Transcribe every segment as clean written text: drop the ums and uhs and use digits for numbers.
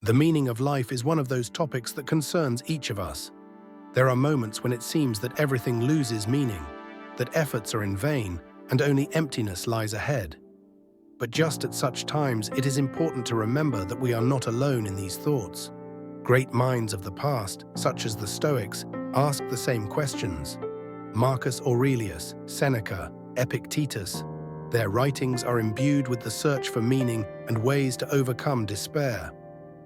The meaning of life is one of those topics that concerns each of us. There are moments when it seems that everything loses meaning, that efforts are in vain, and only emptiness lies ahead. But just at such times, it is important to remember that we are not alone in these thoughts. Great minds of the past, such as the Stoics, asked the same questions. Marcus Aurelius, Seneca, Epictetus. Their writings are imbued with the search for meaning and ways to overcome despair.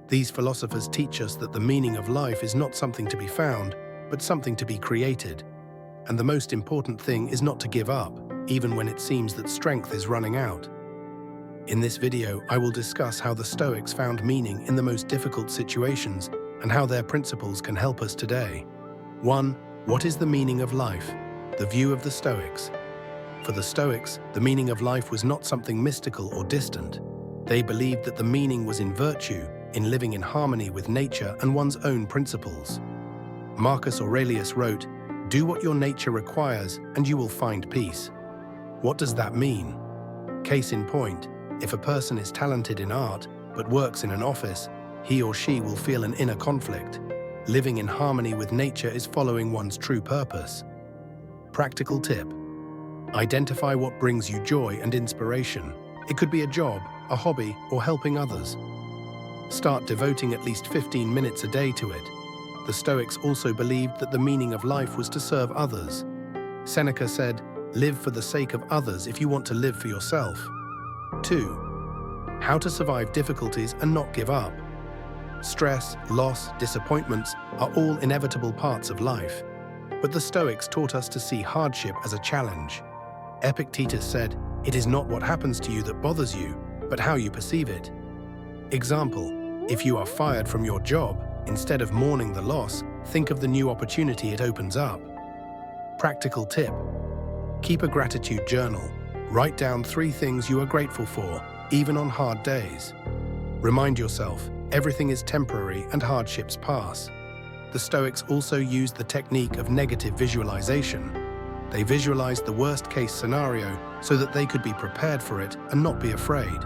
These philosophers teach us that the meaning of life is not something to be found, but something to be created. And the most important thing is not to give up, even when it seems that strength is running out. In this video, I will discuss how the Stoics found meaning in the most difficult situations and how their principles can help us today. 1. What is the meaning of life? The view of the Stoics. For the Stoics, the meaning of life was not something mystical or distant. They believed that the meaning was in virtue, in living in harmony with nature and one's own principles. Marcus Aurelius wrote, "Do what your nature requires and you will find peace." What does that mean? Case in point, if a person is talented in art but works in an office, he or she will feel an inner conflict. Living in harmony with nature is following one's true purpose. Practical tip. Identify what brings you joy and inspiration. It could be a job, a hobby, or helping others. Start devoting at least 15 minutes a day to it. The Stoics also believed that the meaning of life was to serve others. Seneca said, "Live for the sake of others if you want to live for yourself." 2. How to survive difficulties and not give up. Stress, loss, disappointments are all inevitable parts of life. But the Stoics taught us to see hardship as a challenge. Epictetus said, "It is not what happens to you that bothers you, but how you perceive it." Example, if you are fired from your job, instead of mourning the loss, think of the new opportunity it opens up. Practical tip. Keep a gratitude journal. Write down 3 things you are grateful for, even on hard days. Remind yourself, everything is temporary and hardships pass. The Stoics also used the technique of negative visualization. They visualized the worst-case scenario so that they could be prepared for it and not be afraid.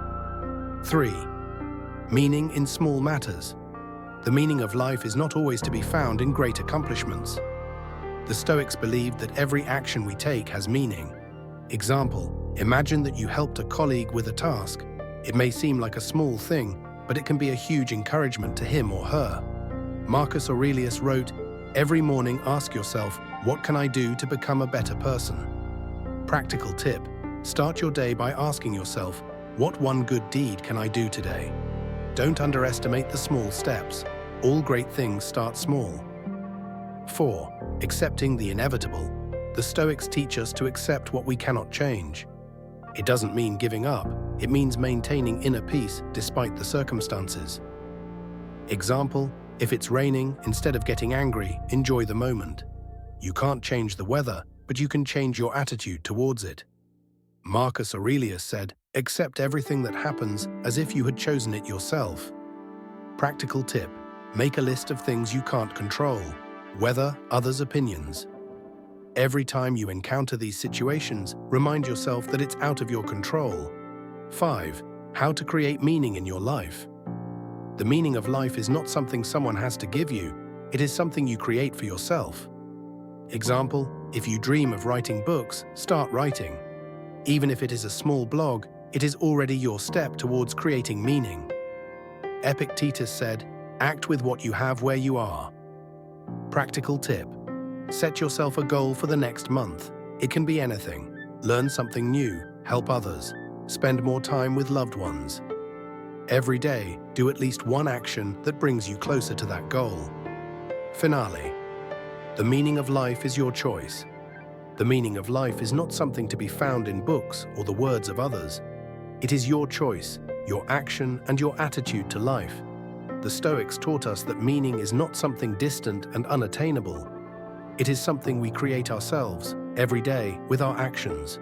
3. Meaning in small matters. The meaning of life is not always to be found in great accomplishments. The Stoics believed that every action we take has meaning. Example, imagine that you helped a colleague with a task. It may seem like a small thing, but it can be a huge encouragement to him or her. Marcus Aurelius wrote, "Every morning ask yourself, what can I do to become a better person?" Practical tip. Start your day by asking yourself, what one good deed can I do today? Don't underestimate the small steps. All great things start small. 4. Accepting the inevitable. The Stoics teach us to accept what we cannot change. It doesn't mean giving up. It means maintaining inner peace despite the circumstances. Example, if it's raining, instead of getting angry, enjoy the moment. You can't change the weather, but you can change your attitude towards it. Marcus Aurelius said, "Accept everything that happens as if you had chosen it yourself." Practical tip. Make a list of things you can't control. Weather, others' opinions. Every time you encounter these situations, remind yourself that it's out of your control. 5. How to create meaning in your life. The meaning of life is not something someone has to give you. It is something you create for yourself. Example, if you dream of writing books, start writing. Even if it is a small blog, it is already your step towards creating meaning. Epictetus said, "Act with what you have where you are." Practical tip. Set yourself a goal for the next month. It can be anything. Learn something new, help others, spend more time with loved ones. Every day, do at least one action that brings you closer to that goal. Finale. The meaning of life is your choice. The meaning of life is not something to be found in books or the words of others. It is your choice, your action, and your attitude to life. The Stoics taught us that meaning is not something distant and unattainable. It is something we create ourselves, every day, with our actions.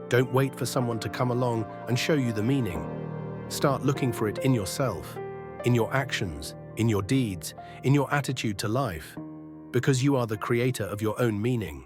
Don't wait for someone to come along and show you the meaning. Start looking for it in yourself, in your actions, in your deeds, in your attitude to life, because you are the creator of your own meaning.